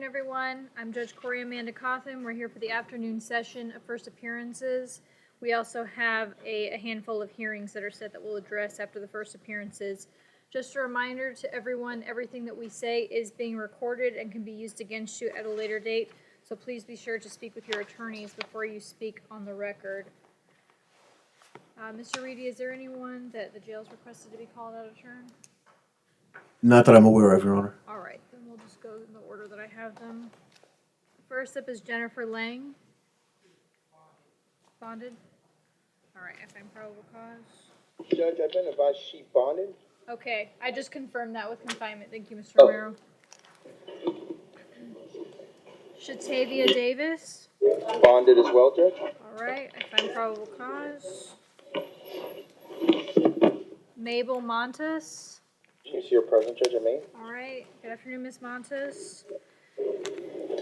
Everyone, I'm Judge Corey Amanda Cotham. We're here for the afternoon session of first appearances. We also have a handful of hearings that are set that we'll address after the first appearances. Just a reminder to everyone, everything that we say is being recorded and can be used against you at a later date, so please be sure to speak with your attorneys before you speak on the record. Mr. Reedy, is there anyone that the jail's requested to be called out of turn? Not that I'm aware of, Your Honor. All right, then we'll just go in the order that I have them. First up is Jennifer Lang. Bonded? All right, I find probable cause. Judge, I've been advised she bonded. Okay, I just confirmed that with confinement. Thank you, Mr. Romero. Shatavia Davis. Bonded as well, Judge. All right, I find probable cause. Mabel Montes. She's here present, Judge, I mean. All right, good afternoon, Ms. Montes.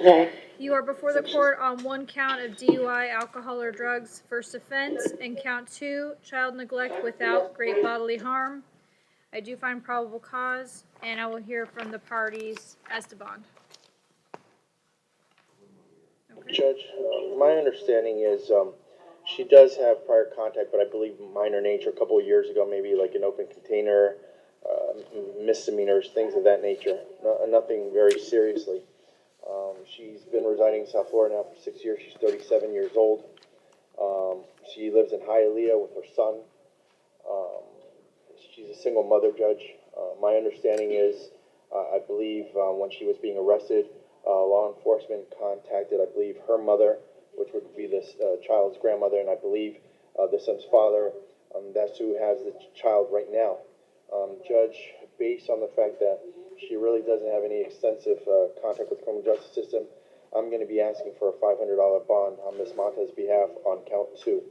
Hi. You are before the court on one count of DUI, alcohol or drugs, first offense, and count 2, child neglect without great bodily harm. I do find probable cause, and I will hear from the parties as to bond. Okay. Judge, my understanding is she does have prior contact, but I believe minor nature a couple of years ago, maybe like an open container, misdemeanors, things of that nature. Nothing very seriously. She's been residing in South Florida now for 6 years. She's 37 years old. She lives in Hialeah with her son. She's a single mother, Judge. My understanding is, I believe when she was being arrested, law enforcement contacted, I believe, her mother, which would be this child's grandmother, and I believe the son's father. That's who has the child right now. Judge, based on the fact that she really doesn't have any extensive contact with the criminal justice system, I'm going to be asking for a $500 bond on Ms. Montes' behalf on count 2.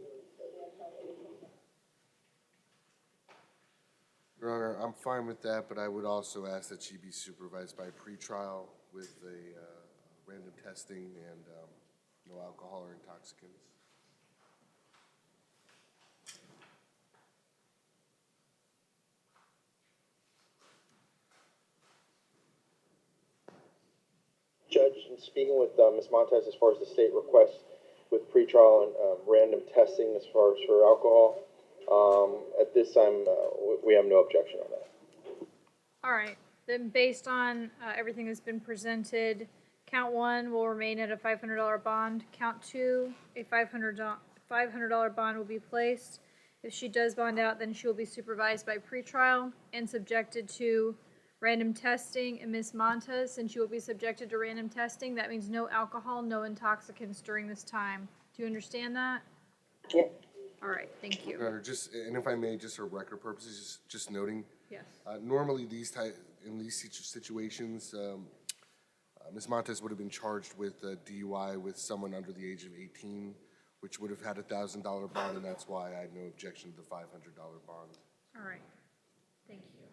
Your Honor, I'm fine with that, but I would also ask that she be supervised by pretrial with a random testing and no alcohol or intoxicants. Judge, in speaking with Ms. Montes as far as the state request with pretrial and random testing as far as for alcohol, at this time, we have no objection on that. All right, then based on everything that's been presented, count 1 will remain at a $500 bond. Count 2, a $500 bond will be placed. If she does bond out, then she will be supervised by pretrial and subjected to random testing. And Ms. Montes, since she will be subjected to random testing, that means no alcohol, no intoxicants during this time. Do you understand that? Yeah. All right, thank you. Your Honor, and if I may, just for record purposes, just noting, Yes. normally in these situations, Ms. Montes would have been charged with DUI with someone under the age of 18, which would have had a $1,000 bond, and that's why I had no objection to the $500 bond. All right, thank you.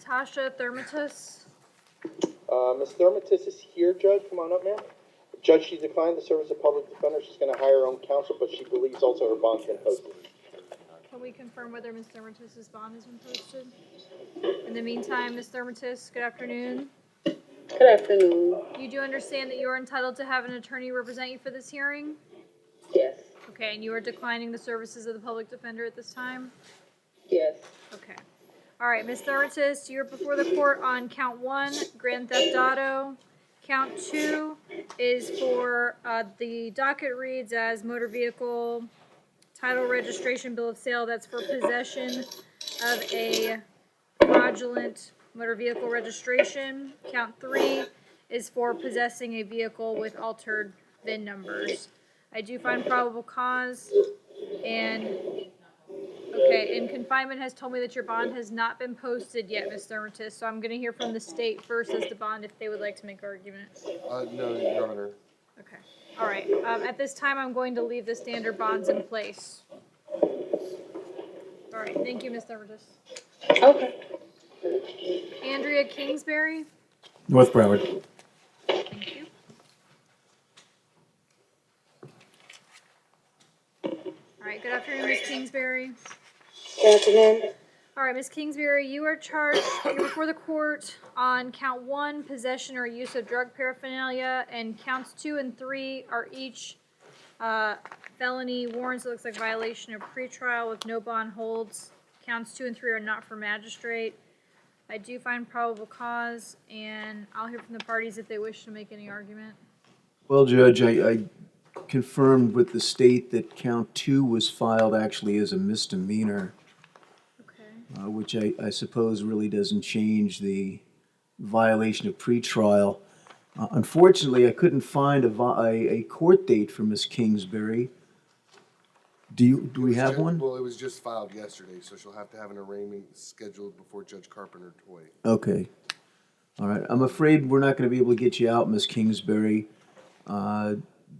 Tasha Thermatus. Ms. Thermatis is here, Judge. Come on up, ma'am. Judge, she declined the service of public defender. She's going to hire her own counsel, but she believes also her bond's been posted. Can we confirm whether Ms. Thermatis' bond has been posted? In the meantime, Ms. Thermatis, good afternoon. Good afternoon. You do understand that you are entitled to have an attorney represent you for this hearing? Yes. Okay, and you are declining the services of the public defender at this time? Yes. Okay. All right, Ms. Thermatis, you're before the court on count 1, grand theft auto. Count 2 is for, the docket reads as motor vehicle title registration bill of sale. That's for possession of a fraudulent motor vehicle registration. Count 3 is for possessing a vehicle with altered VIN numbers. I do find probable cause, and okay, and confinement has told me that your bond has not been posted yet, Ms. Thermatis, so I'm going to hear from the state first as the bond if they would like to make argument. No, Your Honor. Okay. All right. At this time, I'm going to leave the standard bonds in place. All right, thank you, Ms. Thurtis. Okay. Andrea Kingsbury, North Broward. thank you. All right, good afternoon, Ms. Kingsbury. Good afternoon. All right, Ms. Kingsbury, you are charged, you're before the court on count 1, possession or use of drug paraphernalia, and counts 2 and 3 are each felony warrants. It looks like violation of pretrial with no bond holds. Counts 2 and 3 are not for magistrate. I do find probable cause, and I'll hear from the parties if they wish to make any argument. Well, Judge, I confirmed with the state that count 2 was filed actually as a misdemeanor, Okay. which I suppose really doesn't change the violation of pretrial. Unfortunately, I couldn't find a court date for Miss Kingsbury. Do we have one? Well, it was just filed yesterday, so she'll have to have an arraignment scheduled before Judge Carpenter Toy. Okay. All right. I'm afraid we're not going to be able to get you out, Miss Kingsbury.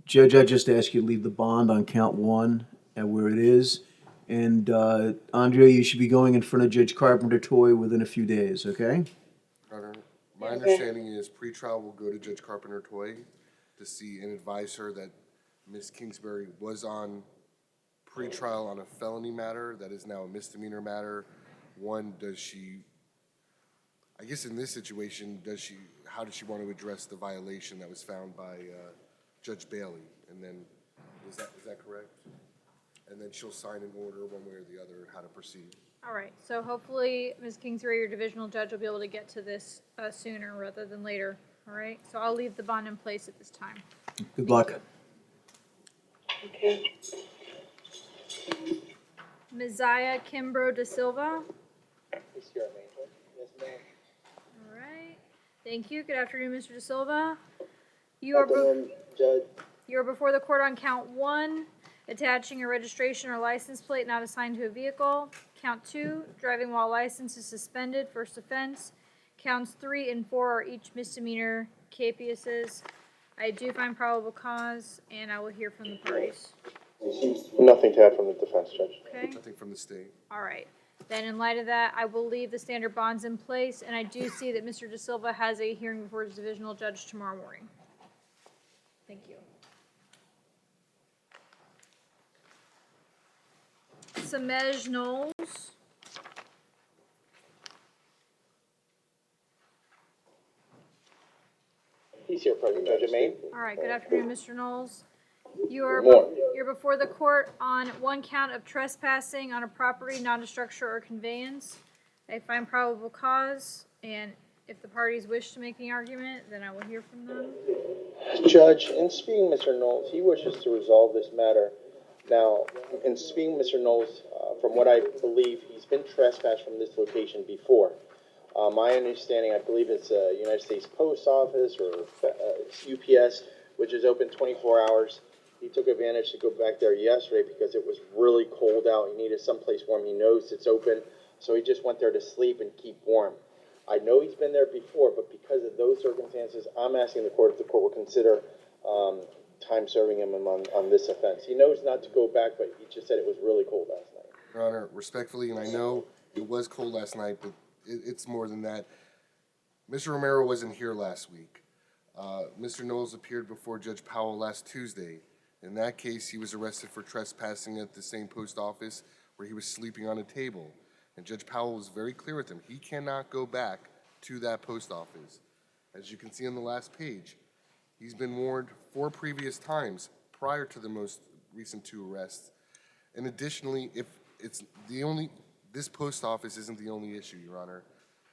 Judge, I just ask you to leave the bond on count 1 at where it is. And Andrea, you should be going in front of Judge Carpenter Toy within a few days, okay? Your Honor, my understanding is pretrial will go to Judge Carpenter Toy to see and advise her that Ms. Kingsbury was on pretrial on a felony matter that is now a misdemeanor matter. One, does she, I guess in this situation, how does she want to address the violation that was found by Judge Bailey? And then, is that correct? And then she'll sign an order one way or the other how to proceed. All right, so hopefully, Ms. Kingsbury, your divisional judge, will be able to get to this sooner rather than later. All right, so I'll leave the bond in place at this time. Good luck. Okay. Messiah Kimbrough da Silva. Yes, ma'am. All right, thank you. Good afternoon, Mr. da Silva. You are Judge. before the court on count 1, attaching a registration or license plate not assigned to a vehicle. Count 2, driving while license is suspended, first offense. Counts 3 and 4 are each misdemeanor capiases. I do find probable cause, and I will hear from the parties. Nothing to add from the defense, Judge. Okay? Nothing from the state. All right. Then in light of that, I will leave the standard bonds in place, and I do see that Mr. da Silva has a hearing before his divisional judge tomorrow morning. Thank you. Samej Knowles. He's here, President Judge Maine. All right, good afternoon, Mr. Knowles. You're before the court on 1 count of trespassing on a property, not a structure or conveyance. I find probable cause, and if the parties wish to make any argument, then I will hear from them. Judge, in speaking Mr. Knowles, he wishes to resolve this matter. Now, in speaking Mr. Knowles, from what I believe, he's been trespassed from this location before. My understanding, I believe it's a United States Post Office or UPS, which is open 24 hours. He took advantage to go back there yesterday because it was really cold out. He needed someplace warm. He knows it's open, so he just went there to sleep and keep warm. I know he's been there before, but because of those circumstances, I'm asking the court if the court will consider time serving him on this offense. He knows not to go back, but he just said it was really cold last night. Your Honor, respectfully, and I know it was cold last night, but it's more than that. Mr. Romero wasn't here last week. Mr. Knowles appeared before Judge Powell last Tuesday. In that case, he was arrested for trespassing at the same post office where he was sleeping on a table. And Judge Powell was very clear with him. He cannot go back to that post office. As you can see on the last page, he's been warned 4 previous times prior to the most recent 2 arrests. And additionally, if it's this post office isn't the only issue, Your Honor.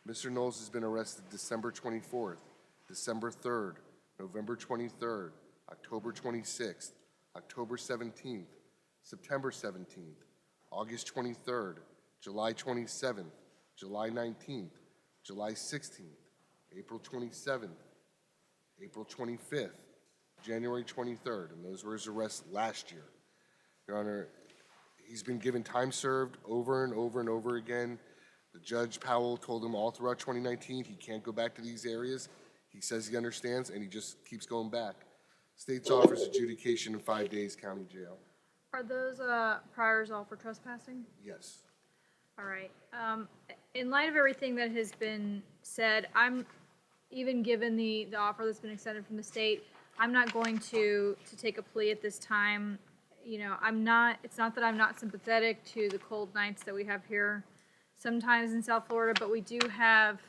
Mr. Knowles has been arrested December 24th, December 3rd, November 23rd, October 26th, October 17th, September 17th, August 23rd, July 27th, July 19th, July 16th, April 27th, April 25th, January 23rd, and those were his arrests last year. Your Honor, he's been given time served over and over and over again. The Judge Powell told him all throughout 2019 he can't go back to these areas. He says he understands, and he just keeps going back. States offers adjudication in 5 days, county jail. Are those priors all for trespassing? Yes. All right. In light of everything that has been said, I'm, even given the offer that's been extended from the state, I'm not going to take a plea at this time. You know, it's not that I'm not sympathetic to the cold nights that we have here sometimes in South Florida, but we do have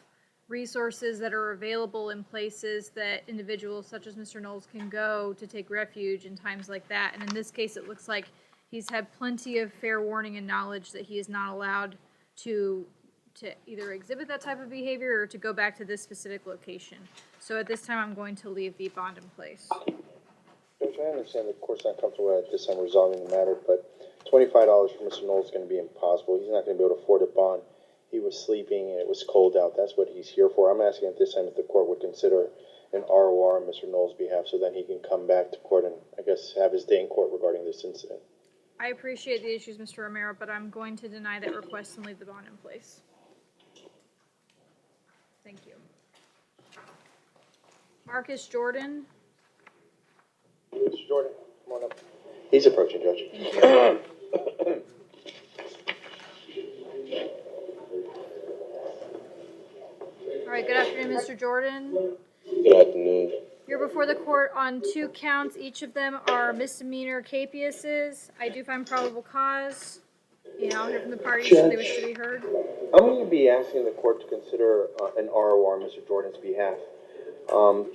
resources that are available in places that individuals such as Mr. Knowles can go to take refuge in times like that. And in this case, it looks like he's had plenty of fair warning and knowledge that he is not allowed to either exhibit that type of behavior or to go back to this specific location. So at this time, I'm going to leave the bond in place. Judge, I understand the court's not comfortable at this time resolving the matter, but $25 for Mr. Knowles is going to be impossible. He's not going to be able to afford a bond. He was sleeping and it was cold out. That's what he's here for. I'm asking at this time if the court would consider an ROR on Mr. Knowles' behalf so then he can come back to court and, I guess, have his day in court regarding this incident. I appreciate the issues, Mr. Romero, but I'm going to deny that request and leave the bond in place. Thank you. Marcus Jordan. Mr. Jordan, come on up. He's approaching, Judge. Thank you. All right, good afternoon, Mr. Jordan. Good afternoon. You're before the court on 2 counts. Each of them are misdemeanor capiouses. I do find probable cause. And I'll hear from the parties should they wish to be heard. I'm going to be asking the court to consider an ROR on Mr. Jordan's behalf.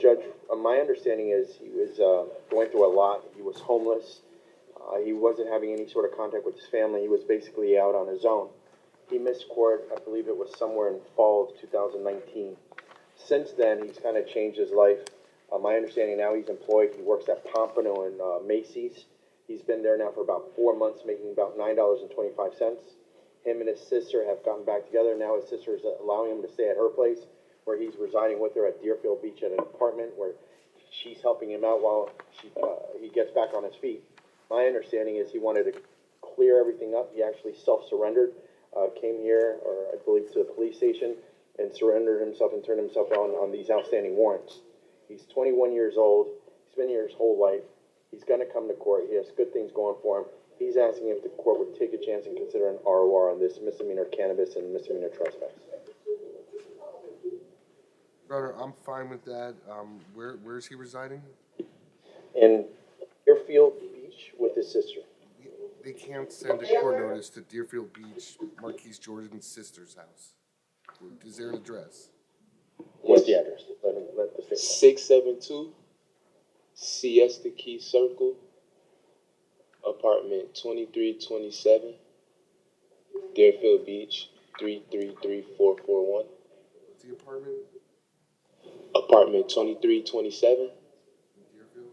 Judge, my understanding is he was going through a lot. He was homeless. He wasn't having any sort of contact with his family. He was basically out on his own. He missed court, I believe it was somewhere in fall of 2019. Since then, he's kind of changed his life. My understanding now he's employed. He works at Pompano and Macy's. He's been there now for about 4 months, making about $9.25. Him and his sister have gotten back together. Now his sister is allowing him to stay at her place, where he's residing with her at Deerfield Beach at an apartment where she's helping him out while he gets back on his feet. My understanding is he wanted to clear everything up. He actually self-surrendered, came here, or I believe to the police station, and surrendered himself and turned himself on these outstanding warrants. He's 21 years old. He's been here his whole life. He's going to come to court. He has good things going for him. He's asking if the court would take a chance and consider an ROR on this misdemeanor cannabis and misdemeanor trespass. Brother, I'm fine with that. Where is he residing? In Deerfield Beach with his sister. They can't send a court notice to Deerfield Beach, Marquise Jordan's sister's house. Is there an address? What's the address? Let the state 672 Siesta Key Circle, apartment 2327, Deerfield Beach, 333441. What's the apartment? Apartment 2327. Deerfield?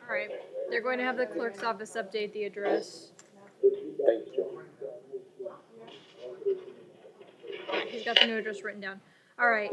All right. They're going to have the clerk's office update the address. Thank you, Joe. All right, he's got the new address written down. All right.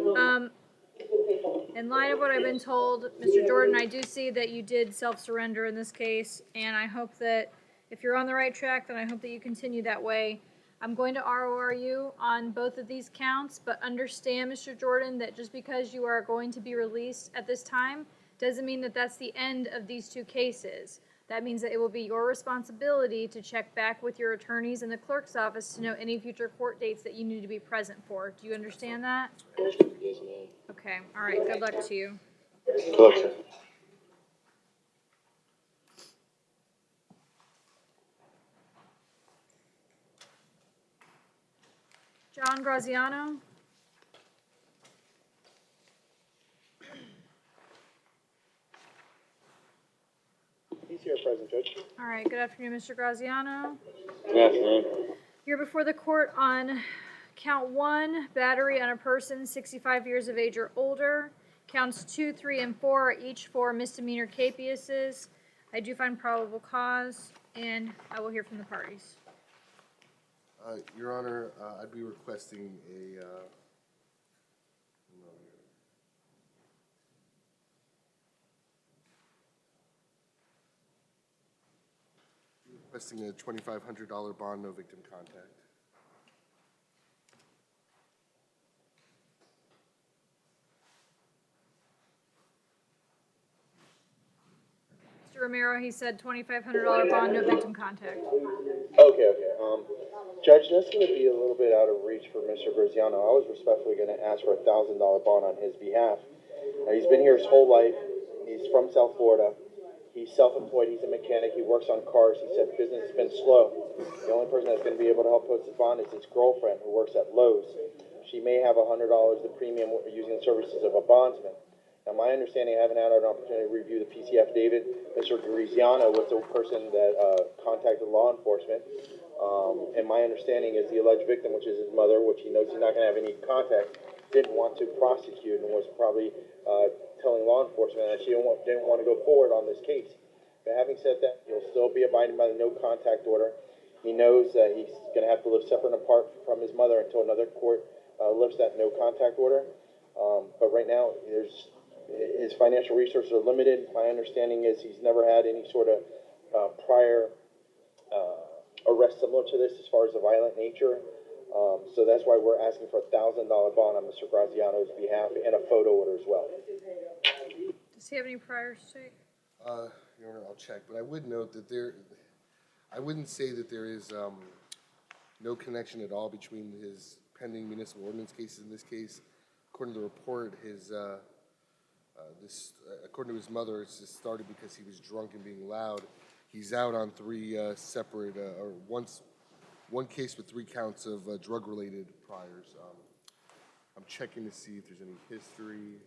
In light of what I've been told, Mr. Jordan, I do see that you did self-surrender in this case, and I hope that if you're on the right track, then I hope that you continue that way. I'm going to ROR you on both of these counts, but understand, Mr. Jordan, that just because you are going to be released at this time doesn't mean that that's the end of these 2 cases. That means that it will be your responsibility to check back with your attorneys in the clerk's office to know any future court dates that you need to be present for. Do you understand that? Yes, ma'am. Okay. All right. Good luck to you. Good luck, sir. John Graziano. He's here, present, Judge. All right. Good afternoon, Mr. Graziano. Good afternoon. You're before the court on count 1, battery on a person 65 years of age or older. Counts 2, 3, and 4 are each for misdemeanor capiouses. I do find probable cause, and I will hear from the parties. Your Honor, I'd be requesting a $2,500 bond, no victim contact. Romero, he said $2,500 bond, no victim contact. Okay, okay. Judge, that's going to be a little bit out of reach for Mr. Graziano. I was respectfully going to ask for $1,000 bond on his behalf. Now, he's been here his whole life. He's from South Florida. He's self-employed. He's a mechanic. He works on cars. He said business has been slow. The only person that's going to be able to help post his bond is his girlfriend, who works at Lowe's. She may have $100 the premium using the services of a bondsman. Now, my understanding, I haven't had an opportunity to review the PC affidavit. Mr. Graziano was the person that contacted law enforcement. And my understanding is the alleged victim, which is his mother, which he knows he's not going to have any contact, didn't want to prosecute and was probably telling law enforcement that she didn't want to go forward on this case. But having said that, he'll still be abiding by the no contact order. He knows that he's going to have to live separate and apart from his mother until another court lifts that no contact order. But right now, his financial resources are limited. My understanding is he's never had any sort of prior arrest similar to this as far as a violent nature. So that's why we're asking for $1,000 bond on Mr. Graziano's behalf and a photo order as well. Does he have any priors, Jake? Your Honor, I'll check, but I would note that I wouldn't say that there is no connection at all between his pending municipal ordinance cases in this case. According to the report, according to his mother, it's just started because he was drunk and being loud. He's out on three separate, or one case with 3 counts of drug-related priors. I'm checking to see if there's any history.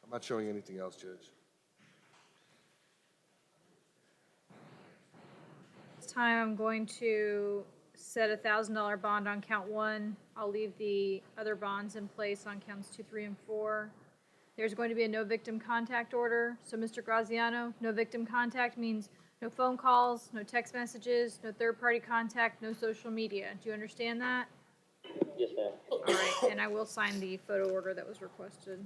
I'm not showing anything else, Judge. This time I'm going to set a $1,000 bond on count 1. I'll leave the other bonds in place on counts 2, 3, and 4. There's going to be a no victim contact order. So Mr. Graziano, no victim contact means no phone calls, no text messages, no third party contact, no social media. Do you understand that? Yes, ma'am. All right, and I will sign the photo order that was requested.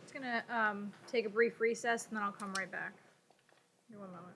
It's gonna take a brief recess and then I'll come right back. Give me 1 moment.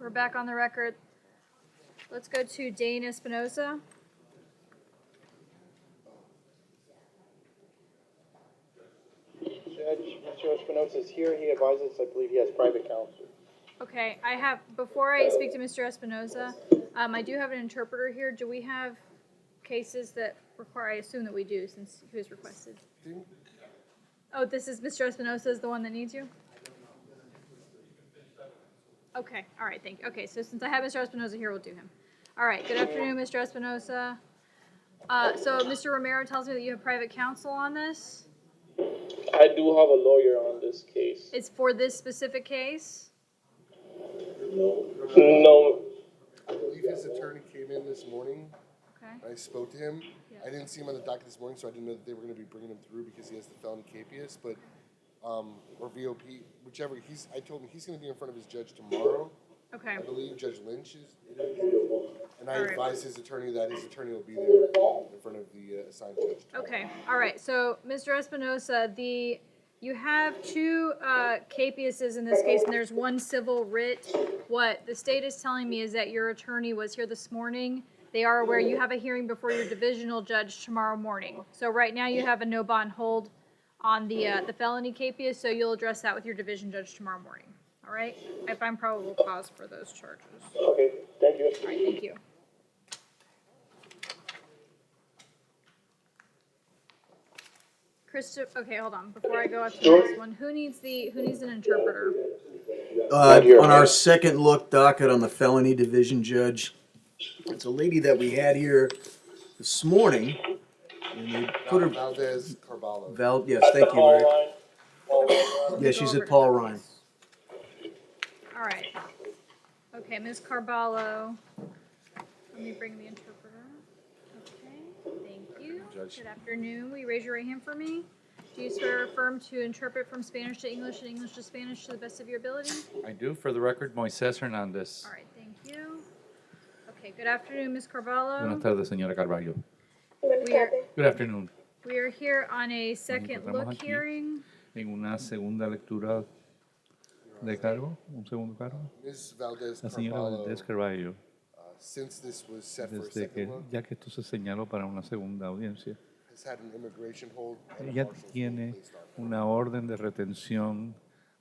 We're back on the record. Let's go to Dane Espinoza. Judge, Mr. Espinosa is here. He advises, I believe he has private counsel. Okay, before I speak to Mr. Espinoza, I do have an interpreter here. Do we have cases that require, I assume that we do, since he was requested. Oh, this is Mr. Espinosa is the one that needs you? Okay, all right, thank you. Okay, so since I have Mr. Espinosa here, we'll do him. All right, good afternoon, Mr. Espinosa. So Mr. Romero tells me that you have private counsel on this? I do have a lawyer on this case. It's for this specific case? No, I believe his attorney came in this morning. Okay. I spoke to him. Yeah. I didn't see him on the docket this morning, so I didn't know that they were going to be bringing him through because he has the felony capias, but or VOP, whichever. I told him he's going to be in front of his judge tomorrow. Okay. I believe Judge Lynch is. And I All right. advised his attorney that his attorney will be there in front of the assigned judge. Okay, all right, so Mr. Espinosa, you have two capiases in this case, and there's one civil writ. What the state is telling me is that your attorney was here this morning. They are aware you have a hearing before your divisional judge tomorrow morning. So right now you have a no bond hold on the felony capias, so you'll address that with your division judge tomorrow morning. All right? I find probable cause for those charges. Okay, thank you. All right, thank you. Okay, hold on. Before I go up to the next one, who needs an interpreter? On our second look docket on the felony division judge, it's a lady that we had here this morning. And they put her, Valdez Carballo. yes, thank you, Eric. Yeah, she's at Paul Ryan. All right. Okay, Ms. Carballo. Let me bring the interpreter. Okay, thank you. Judge. Good afternoon. Will you raise your right hand for me? Do you swear or affirm to interpret from Spanish to English and English to Spanish to the best of your ability? I do. For the record, Moisés Hernández. All right, thank you. Okay, good afternoon, Ms. Carballo. Buenas tardes, señora Carballo. We are, Good afternoon. we are here on a second encontramos look aquí. hearing. En una segunda lectura de cargo, un segundo cargo. Ms. Valdez La señora Carballo, Valdés Carballo, since this was set for a desde que, second look, ya que esto se señaló para una segunda audiencia, has had an immigration hold and a ella marshal hold tiene placed on her. una orden de retención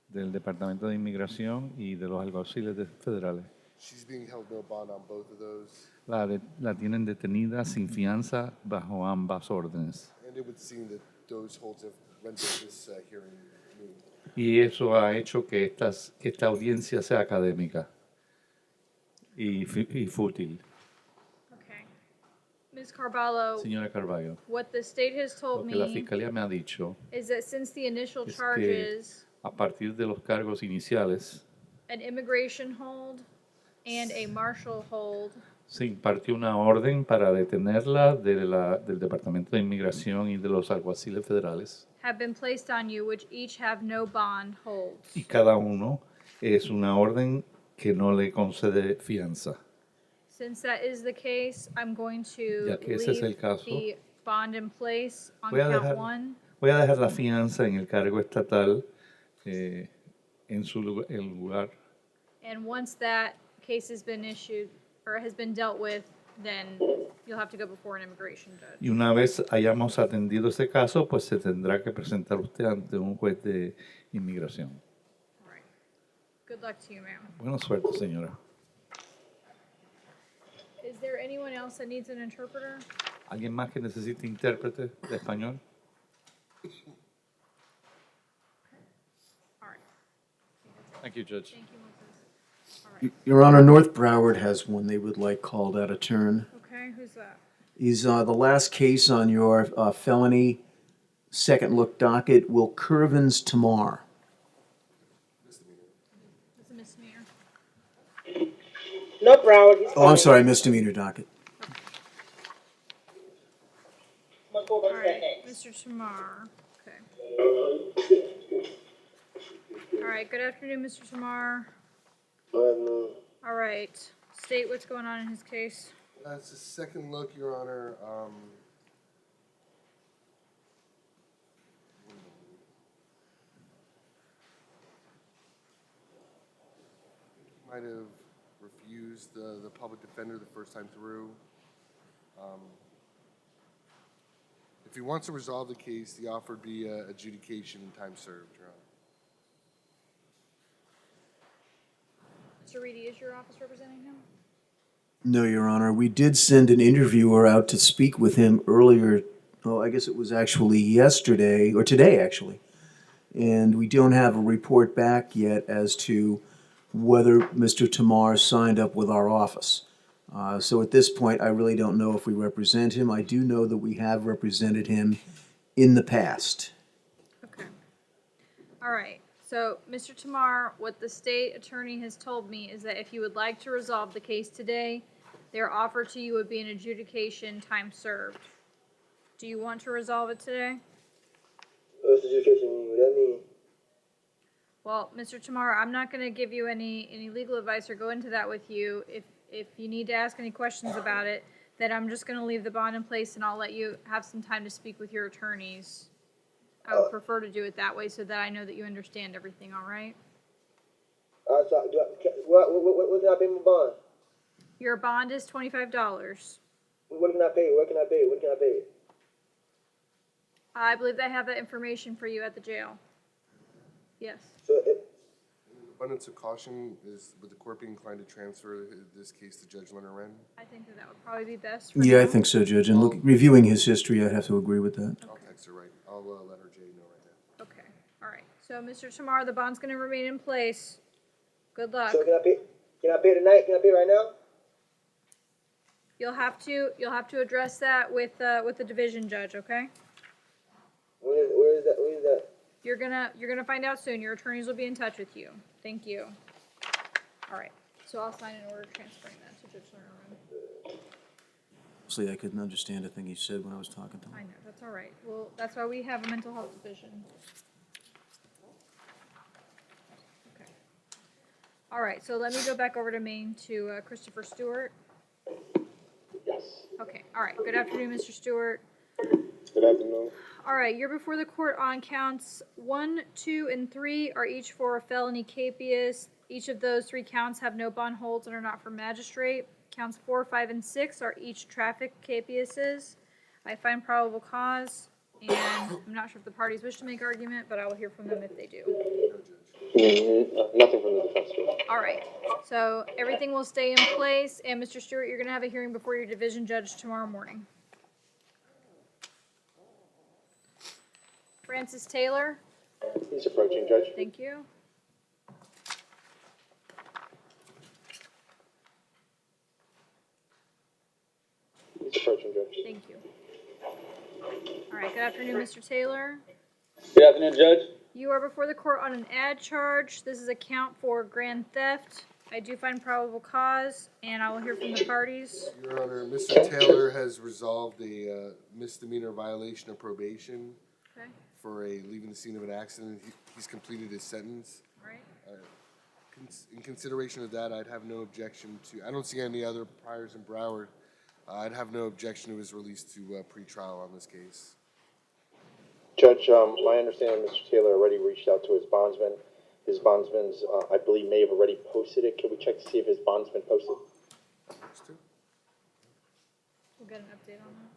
del Departamento de Inmigración y de los alguaciles federales. She's being held no bond on both of those, La tienen detenida sin fianza bajo ambas órdenes. and it would seem that those holds have rendered this hearing moot. Y eso ha hecho que esta audiencia sea académica y fútil. Okay. Ms. Carballo, Señora Carballo, what the state has lo told que la me Fiscalía me ha dicho is that since the initial es que charges, a partir de los cargos iniciales an immigration hold and a marshal hold se impartió una orden para detenerla del Departamento de Inmigración y de los alguaciles federales. have been placed on you, which each have no bond holds. Y cada uno es una orden que no le concede fianza. Since that is the case, I'm going to Ya que ese es el leave caso, the bond in place on voy a count dejar- one. Voy a dejar la fianza en el cargo estatal en su lugar. And once that case has been issued or has been dealt with, then you'll have to go before an immigration judge. Y una vez hayamos atendido ese caso, pues se tendrá que presentar usted ante un juez de inmigración. All right. Good luck to you, ma'am. Buena suerte, señora. Is there anyone else that needs an interpreter? ¿Alguien más que necesite intérprete de español? All right. Thank you, Judge. Thank you, Moses. All right. Your Honor, North Broward has one they would like called out of turn. Okay, who's that? He's the last case on your felony second look docket, Will Curvins Tamar. It's a misdemeanor. No, Broward. He's Oh, I'm sorry, misdemeanor docket. All right, Mr. Tamar. Okay. All right, good afternoon, Mr. Tamar. All right, state what's going on in his case. It's a second look, Your Honor. Might have refused the public defender the first time through. If he wants to resolve the case, the offer would be adjudication and time served, Your Honor. Mr. Reedy, is your office representing him? No, Your Honor. We did send an interviewer out to speak with him earlier. Oh, I guess it was actually yesterday, or today, actually. And we don't have a report back yet as to whether Mr. Tamar signed up with our office. So at this point, I really don't know if we represent him. I do know that we have represented him in the past. Okay. All right. So, Mr. Tamar, what the state attorney has told me is that if you would like to resolve the case today, their offer to you would be an adjudication time served. Do you want to resolve it today? What's adjudication mean? What that mean? Well, Mr. Tamar, I'm not going to give you any legal advice or go into that with you. If you need to ask any questions about it, then I'm just going to leave the bond in place and I'll let you have some time to speak with your attorneys. I would prefer to do it that way so that I know that you understand everything, all right? So what can I pay my bond? Your bond is $25. What can I pay? What can I pay? What can I pay? I believe they have that information for you at the jail. Yes. So Abundance of caution, would the court be inclined to transfer this case to Judge Leonard Wren? I think that would probably be best for Yeah, I now. think so, Judge. And reviewing his history, I'd have to agree with that. I'll text her right. I'll let her Jay know right now. Okay, all right. So, Mr. Tamar, the bond's going to remain in place. Good luck. can I pay? Can I pay tonight? Can I pay right now? You'll have to address that with the division judge, okay? Where is that? Where is that? You're gonna find out soon. Your attorneys will be in touch with you. Thank you. All right. So I'll sign an order transferring that to Judge Lerner. Honestly, I couldn't understand a thing he said when I was talking to him. I know, that's all right. Well, that's why we have a mental health division. Okay. All right, so let me go back over to Maine to Christopher Stewart. Yes. Okay, all right. Good afternoon, Mr. Stewart. Good afternoon. All right, you're before the court on counts 1, 2, and 3 are each for felony capias. Each of those 3 counts have no bond holds and are not for magistrate. Counts 4, 5, and 6 are each traffic capiases. I find probable cause, and I'm not sure if the parties wish to make argument, but I will hear from them if they do. Nothing from the defense team. All right, so everything will stay in place, and Mr. Stewart, you're going to have a hearing before your division judge tomorrow morning. Francis Taylor, He's approaching, Judge. thank you. He's approaching, Judge. Thank you. All right, good afternoon, Mr. Taylor. Good afternoon, Judge. You are before the court on an ad charge. This is a count for grand theft. I do find probable cause, and I will hear from the parties. Your Honor, Mr. Taylor has resolved a misdemeanor violation of probation Okay, for leaving the scene of an accident. He's completed his sentence. all right. In consideration of that, I'd have no objection to, I don't see any other priors in Broward. I'd have no objection to his release to pretrial on this case. Judge, my understanding, Mr. Taylor already reached out to his bondsman. His bondsman's, I believe, may have already posted it. Can we check to see if his bondsman posted? We'll get an update on that.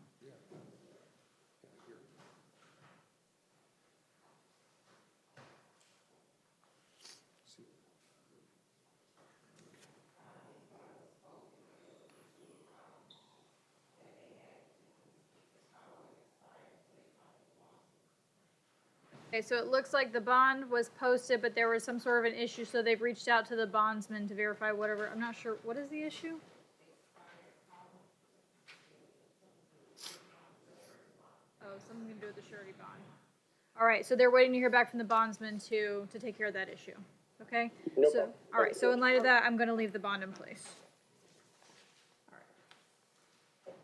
Okay, so it looks like the bond was posted, but there was some sort of an issue, so they've reached out to the bondsman to verify whatever. I'm not sure. What is the issue? Oh, something to do with the surety bond. All right, so they're waiting to hear back from the bondsman to take care of that issue. Okay? No So, problem. all right, so in light of that, I'm going to leave the bond in place. All right.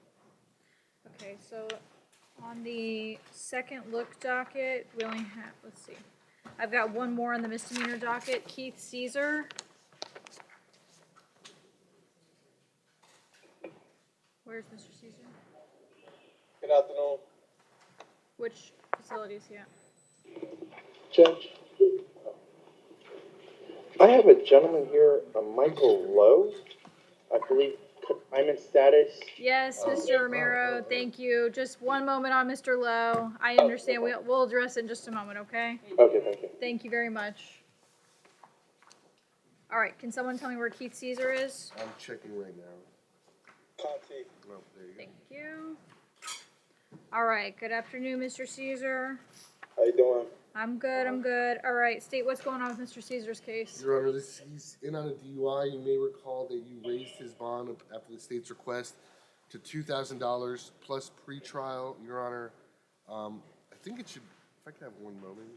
Okay, so on the second look docket, we only have, let's see. I've got one more on the misdemeanor docket, Keith Caesar. Where's Mr. Caesar? Good afternoon. Which facility is he at? Judge, I I have a gentleman here, Michael Lowe. I believe I'm in status. Yes, Mr. Romero, thank you. Just one moment on Mr. Lowe. I understand. We'll address it in just a moment, okay? Okay, thank you. Thank you very much. All right, can someone tell me where Keith Caesar is? I'm checking right now. Oh, there you go. Thank you. All right, good afternoon, Mr. Caesar. How you doing? I'm good, I'm good. All right, state what's going on with Mr. Caesar's case. Your Honor, he's in on a DUI. You may recall that you raised his bond after the state's request to $2,000 plus pretrial. Your Honor, I think it should, if I could have one moment.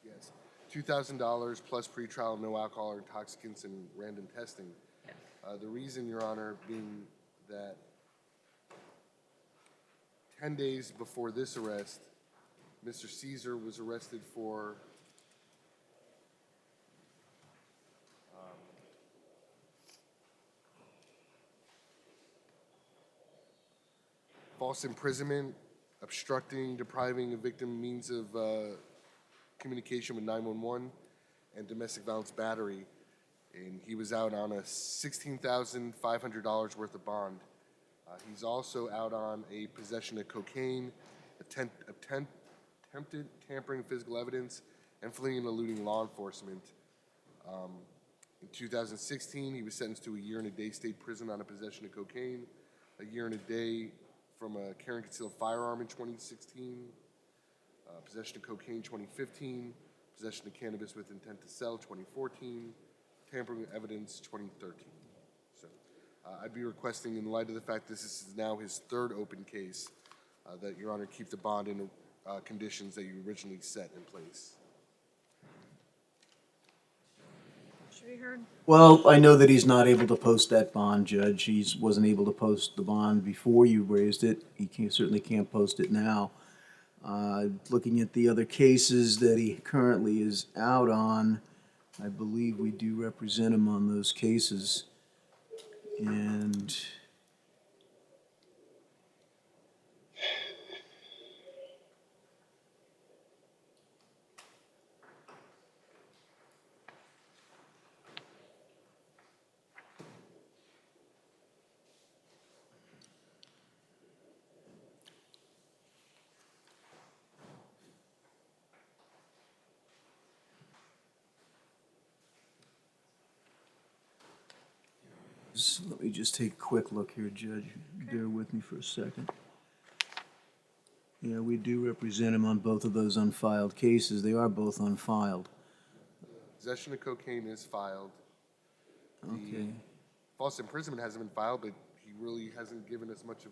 Yes, $2,000 plus pretrial, no alcohol or intoxicants, and random testing. The reason, Your Honor, being that 10 days before this arrest, Mr. Caesar was arrested for false imprisonment, obstructing, depriving a victim means of communication with 911, and domestic violence battery. And he was out on a $16,500 worth of bond. He's also out on a possession of cocaine, attempted tampering of physical evidence, and fleeing and eluding law enforcement. In 2016, he was sentenced to a year and a day state prison on a possession of cocaine, a year and a day from a carry and concealed firearm in 2016, possession of cocaine 2015, possession of cannabis with intent to sell 2014, tampering with evidence 2013. So I'd be requesting, in light of the fact this is now his third open case, that Your Honor keep the bond in conditions that you originally set in place. Should be heard. Well, I know that he's not able to post that bond, Judge. He wasn't able to post the bond before you raised it. He certainly can't post it now. Looking at the other cases that he currently is out on, I believe we do represent him on those cases. And let me just take a quick look here, Judge. Bear with me for a second. Yeah, we do represent him on both of those unfiled cases. They are both unfiled. Possession of cocaine is filed. Okay. False imprisonment hasn't been filed, but he really hasn't given us much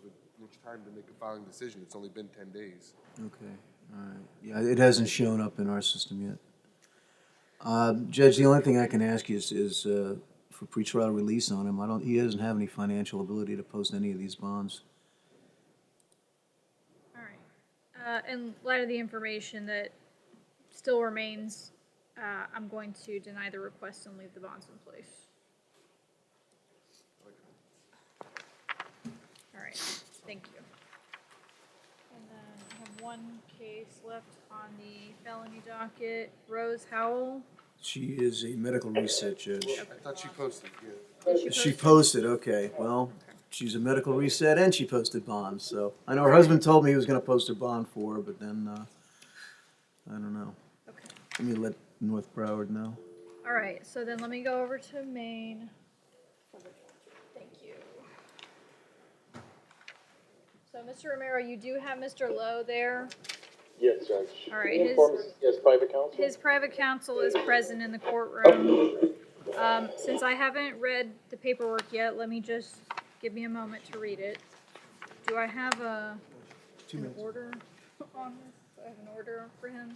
time to make a filing decision. It's only been 10 days. Okay, all right. Yeah, it hasn't shown up in our system yet. Judge, the only thing I can ask you is for pretrial release on him. He doesn't have any financial ability to post any of these bonds. All right. In light of the information that still remains, I'm going to deny the request and leave the bonds in place. All right, thank you. And then I have one case left on the felony docket. Rose Howell. She is a medical reset, Judge. I thought she posted, yeah. Did She post? posted, okay. Well, she's a medical reset and she posted bonds, so. I know her husband told me he was gonna post her bond for her, but then, I don't know. Okay. Let me let North Broward know. All right, so then let me go over to Maine. Thank you. So, Mr. Romero, you do have Mr. Lowe there. Yes, Judge. All right, Can you inform us he has private counsel? His private counsel is present in the courtroom. Since I haven't read the paperwork yet, let me just, give me a moment to read it. Do I have an order on this? Do I have an order for him?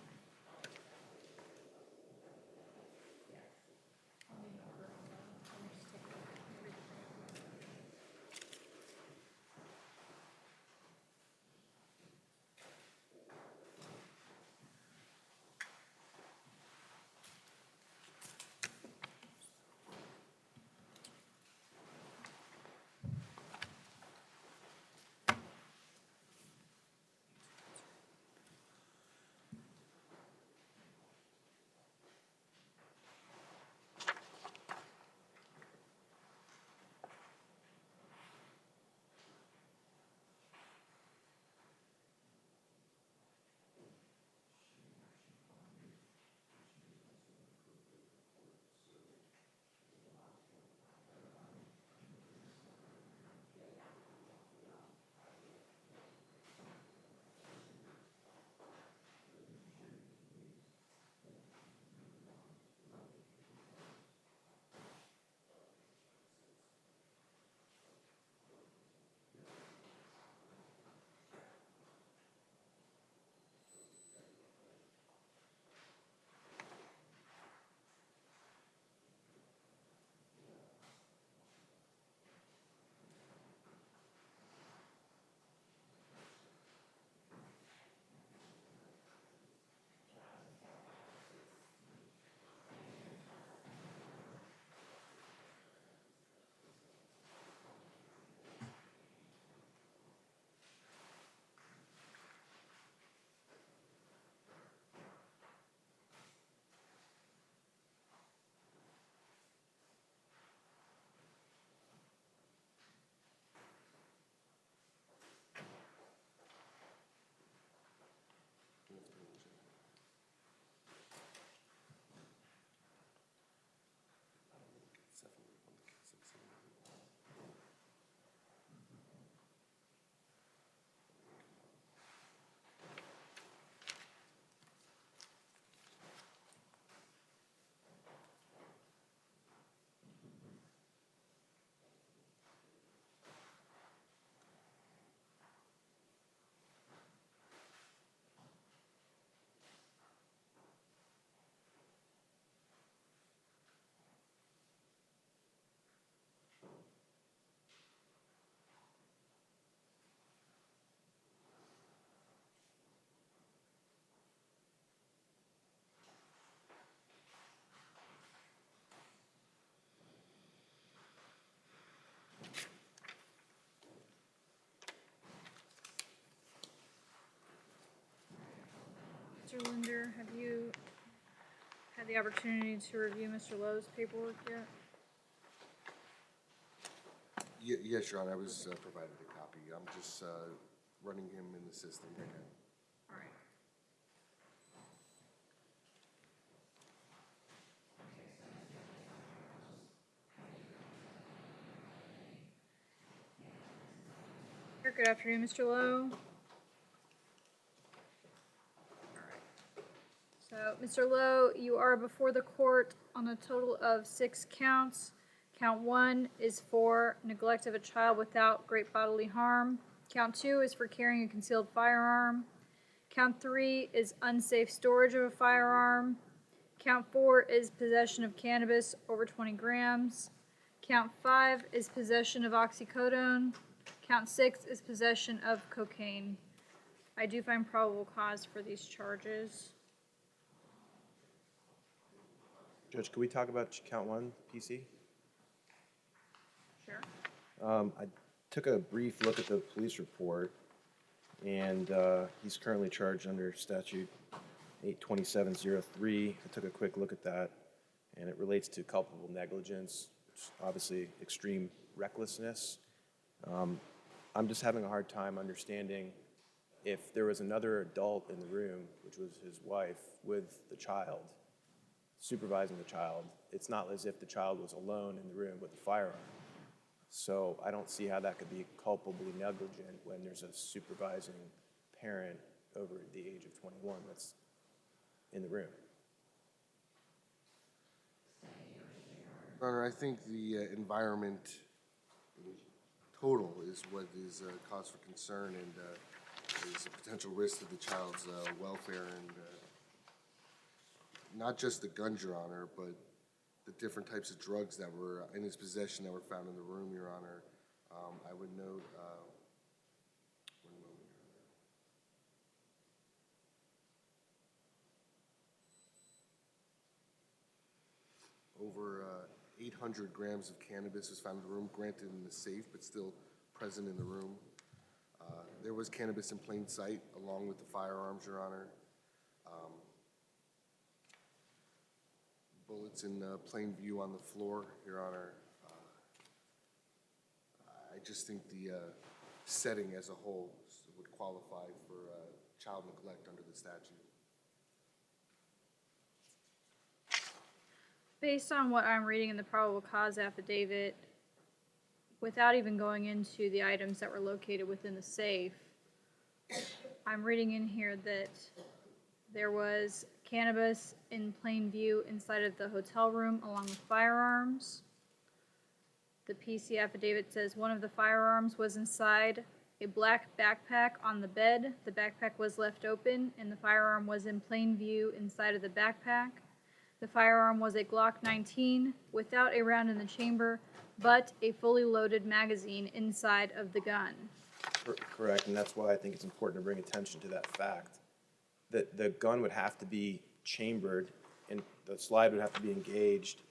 Miller, have you had the opportunity to review Mr. Lowe's paperwork yet? Yes, Your Honor, I was provided a copy. I'm just running him in the system right now. All right. Good afternoon, Mr. Lowe. So, Mr. Lowe, you are before the court on a total of 6 counts. Count 1 is for neglect of a child without great bodily harm. Count 2 is for carrying a concealed firearm. Count 3 is unsafe storage of a firearm. Count 4 is possession of cannabis over 20 grams. Count 5 is possession of oxycodone. Count 6 is possession of cocaine. I do find probable cause for these charges. Judge, could we talk about count 1, PC? Sure. I took a brief look at the police report, and he's currently charged under statute 82703. I took a quick look at that, and it relates to culpable negligence, which is obviously extreme recklessness. I'm just having a hard time understanding if there was another adult in the room, which was his wife, with the child, supervising the child. It's not as if the child was alone in the room with the firearm. So I don't see how that could be culpably negligent when there's a supervising parent over the age of 21 that's in the room. Your Honor, I think the environment in total is what is cause for concern and is a potential risk to the child's welfare and not just the guns, Your Honor, but the different types of drugs that were in his possession that were found in the room, Your Honor. I would note, one moment, Your Honor. Over 800 grams of cannabis was found in the room, granted in the safe, but still present in the room. There was cannabis in plain sight along with the firearms, Your Honor. Bullets in plain view on the floor, Your Honor. I just think the setting as a whole would qualify for child neglect under the statute. Based on what I'm reading in the probable cause affidavit, without even going into the items that were located within the safe, I'm reading in here that there was cannabis in plain view inside of the hotel room along with firearms. The PC affidavit says one of the firearms was inside a black backpack on the bed. The backpack was left open and the firearm was in plain view inside of the backpack. The firearm was a Glock 19 without a round in the chamber, but a fully loaded magazine inside of the gun. Correct, and that's why I think it's important to bring attention to that fact. That the gun would have to be chambered and the slide would have to be engaged.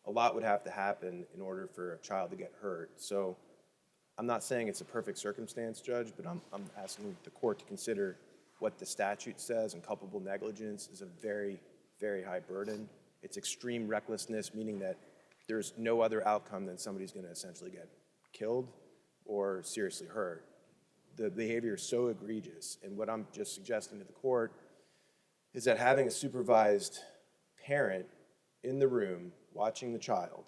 A lot would have to happen in order for a child to get hurt. So I'm not saying it's a perfect circumstance, Judge, but I'm asking the court to consider what the statute says, and culpable negligence is a very, very high burden. It's extreme recklessness, meaning that there's no other outcome than somebody's going to essentially get killed or seriously hurt. The behavior is so egregious, and what I'm just suggesting to the court is that having a supervised parent in the room watching the child,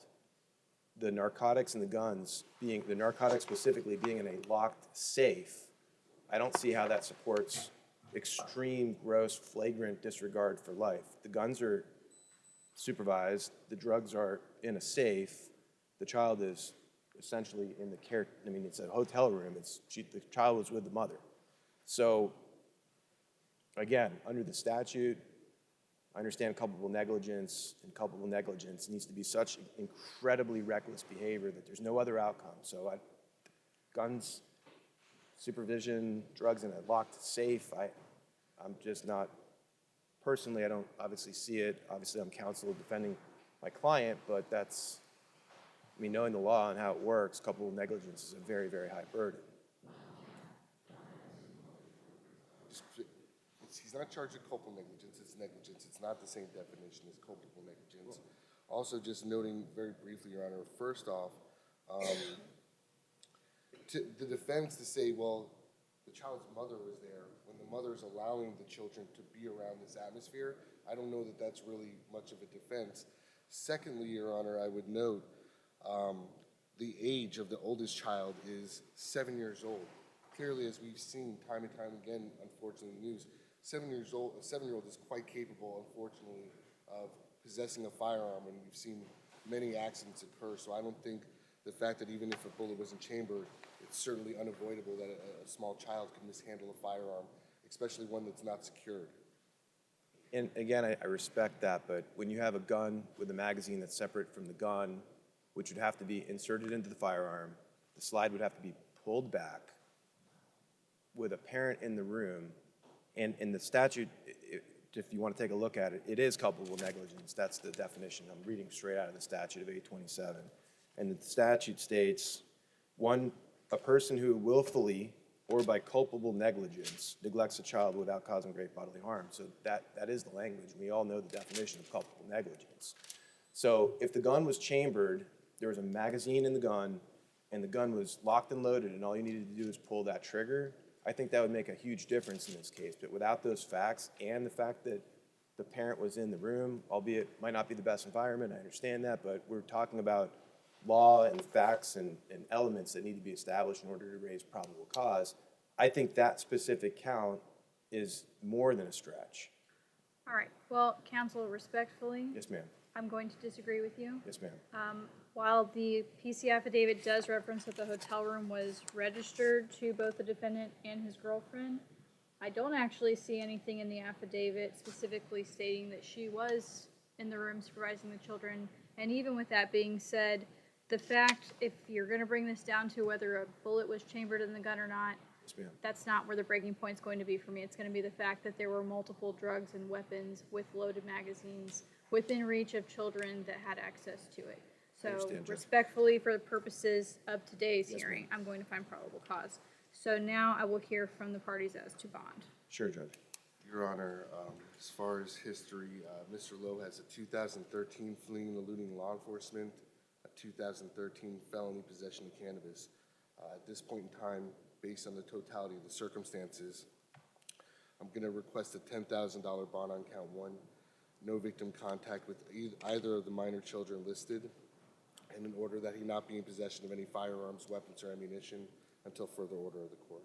the narcotics and the guns being, the narcotics specifically being in a locked safe, I don't see how that supports extreme, gross, flagrant disregard for life. The guns are supervised, the drugs are in a safe, the child is essentially in the care, I mean, it's a hotel room, the child was with the mother. So, again, under the statute, I understand culpable negligence, and culpable negligence needs to be such incredibly reckless behavior that there's no other outcome. So guns, supervision, drugs in a locked safe, I'm just not, personally, I don't obviously see it. Obviously, I'm counsel defending my client, but that's, I mean, knowing the law and how it works, culpable negligence is a very, very high burden. He's not charged with culpable negligence, it's negligence. It's not the same definition as culpable negligence. Also, just noting very briefly, Your Honor, first off, to the defense to say, well, the child's mother was there, when the mother is allowing the children to be around this atmosphere, I don't know that that's really much of a defense. Secondly, Your Honor, I would note the age of the oldest child is 7 years old. Clearly, as we've seen time and time again, unfortunately, in the news, 7 years old, a 7-year-old is quite capable, unfortunately, of possessing a firearm, and we've seen many accidents occur. So I don't think the fact that even if a bullet wasn't chambered, it's certainly unavoidable that a small child can mishandle a firearm, especially one that's not secured. And again, I respect that, but when you have a gun with a magazine that's separate from the gun, which would have to be inserted into the firearm, the slide would have to be pulled back with a parent in the room, and in the statute, if you want to take a look at it, it is culpable negligence. That's the definition. I'm reading straight out of the statute of 827. And the statute states, one, a person who willfully or by culpable negligence neglects a child without causing great bodily harm. So that is the language. We all know the definition of culpable negligence. So if the gun was chambered, there was a magazine in the gun, and the gun was locked and loaded, and all you needed to do is pull that trigger, I think that would make a huge difference in this case. But without those facts and the fact that the parent was in the room, albeit might not be the best environment, I understand that, but we're talking about law and facts and elements that need to be established in order to raise probable cause. I think that specific count is more than a stretch. All right, well, counsel, respectfully, Yes, ma'am. I'm going to disagree with you. Yes, ma'am. While the PC affidavit does reference that the hotel room was registered to both the defendant and his girlfriend, I don't actually see anything in the affidavit specifically stating that she was in the room supervising the children. And even with that being said, the fact, if you're going to bring this down to whether a bullet was chambered in the gun or not, Yes, ma'am. that's not where the breaking point's going to be for me. It's going to be the fact that there were multiple drugs and weapons with loaded magazines within reach of children that had access to it. So understand, Judge. respectfully, for the purposes of today's Yes, hearing, I'm going to find probable cause. So now I will hear from the parties as to bond. Sure, Judge. Your Honor, as far as history, Mr. Lowe has a 2013 fleeing and eluding law enforcement, a 2013 felony possession of cannabis. At this point in time, based on the totality of the circumstances, I'm going to request a $10,000 bond on count 1, no victim contact with either of the minor children listed, and in order that he not be in possession of any firearms, weapons, or ammunition until further order of the court.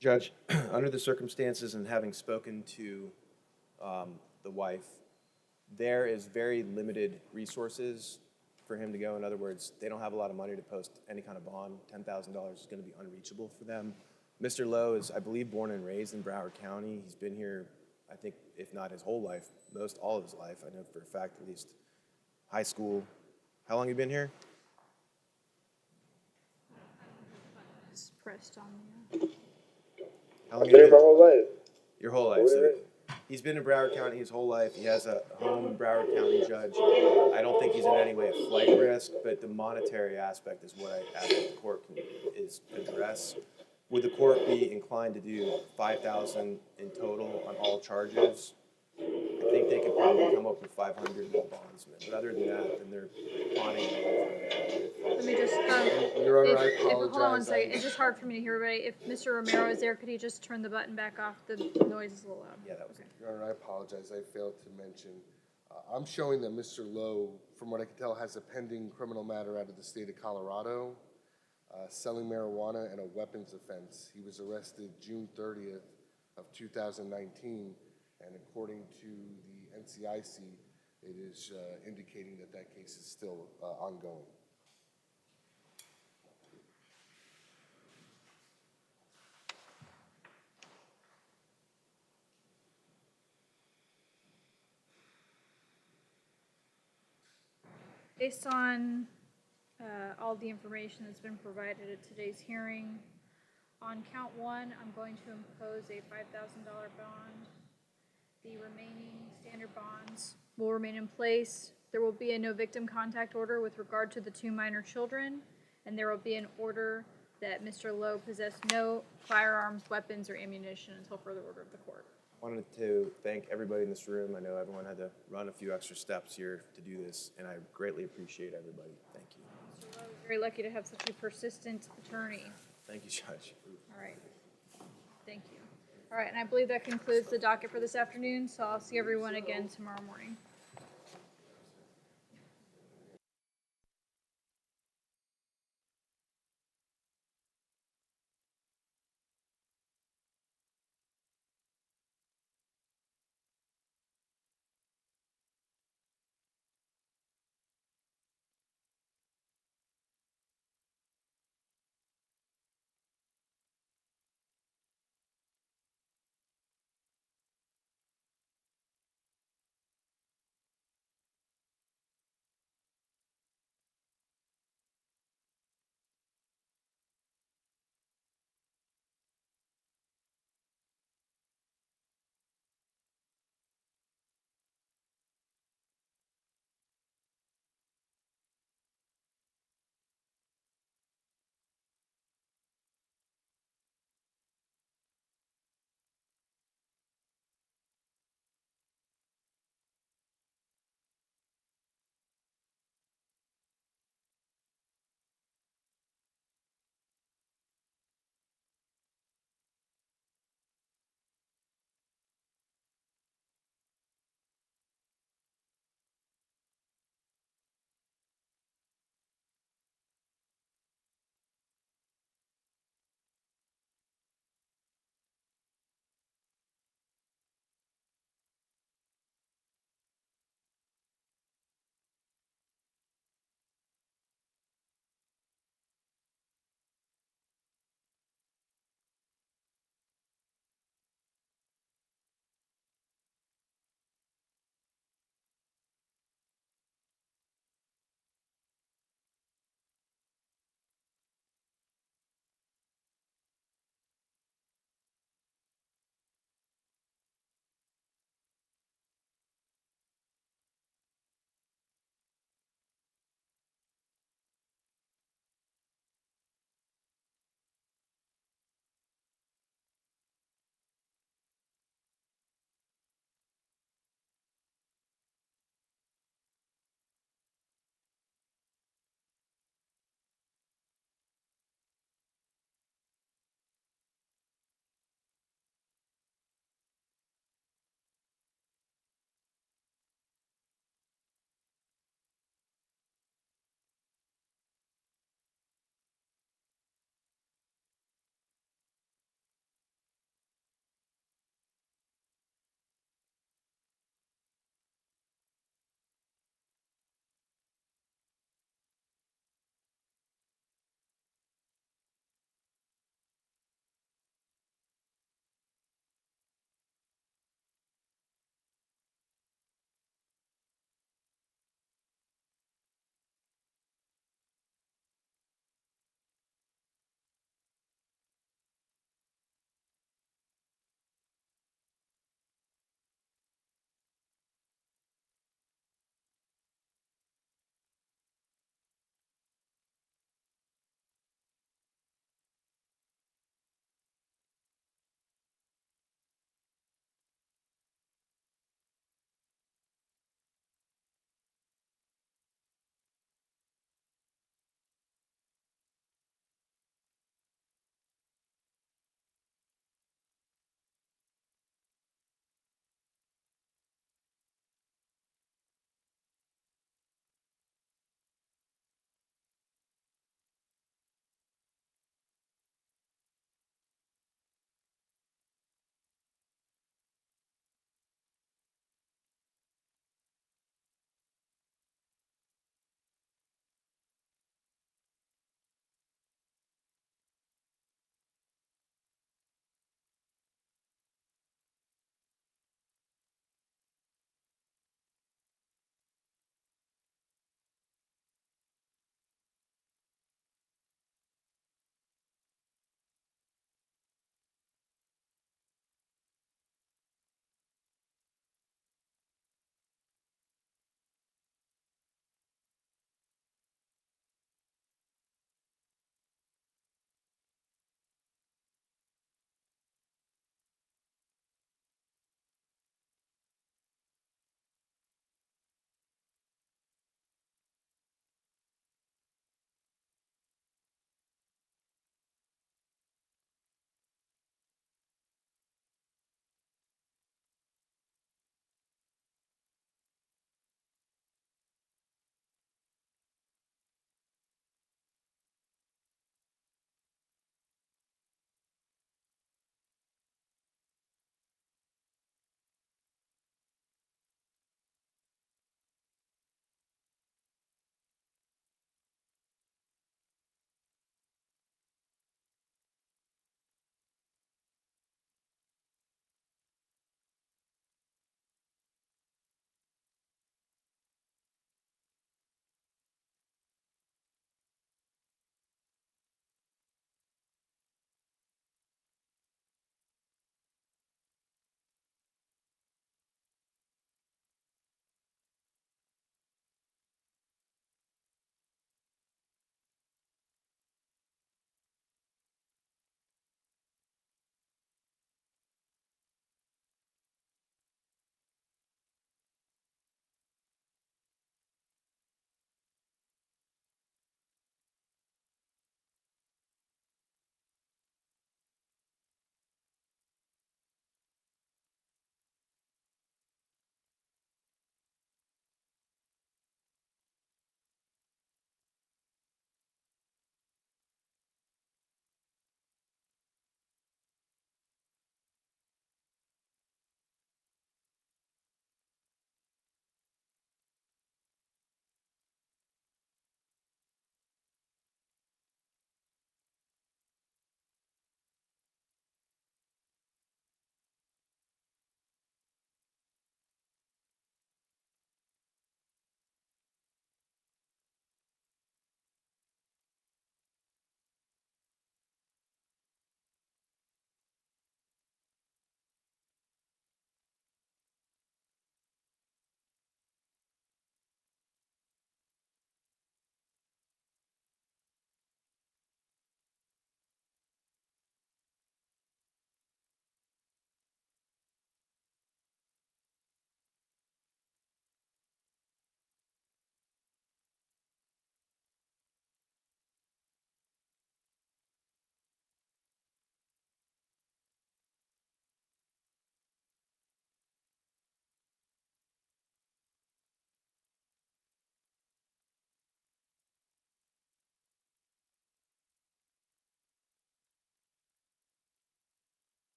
Judge, under the circumstances and having spoken to the wife, there is very limited resources for him to go. In other words, they don't have a lot of money to post any kind of bond. $10,000 is going to be unreachable for them. Mr. Lowe is, I believe, born and raised in Broward County. He's been here, I think, if not his whole life, all of his life. I know for a fact, at least high school. How long have you been here? It's pressed on me. How long have Been you here my whole life. Your whole life. So he's been in Broward County his whole life. He has a home in Broward County, Judge. I don't think he's in any way a flight risk, but the monetary aspect is what I ask that the court can address. Would the court be inclined to do $5,000 in total on all charges? I think they could probably come up with $500 more bondsmen. But other than that, then they're bonding. Let me just, Your Honor, I if, hold on one apologize. second. It's just hard for me to hear everybody. If Mr. Romero is there, could he just turn the button back off? The noise is a little loud. Yeah, that was it. Your Honor, I apologize. I failed to mention. I'm showing that Mr. Lowe, from what I can tell, has a pending criminal matter out of the state of Colorado, selling marijuana and a weapons offense. He was arrested June 30th of 2019, and according to the NCIC, it is indicating that that case is still ongoing. Based on all the information that's been provided at today's hearing, on count 1, I'm going to impose a $5,000 bond. The remaining standard bonds will remain in place. There will be a no victim contact order with regard to the 2 minor children, and there will be an order that Mr. Lowe possessed no firearms, weapons, or ammunition until further order of the court. Wanted to thank everybody in this room. I know everyone had to run a few extra steps here to do this, and I greatly appreciate everybody. Thank you. Mr. Lowe, very lucky to have such a persistent attorney. Thank you, Judge. All right. Thank you. All right, and I believe that concludes the docket for this afternoon, so I'll see everyone again tomorrow morning.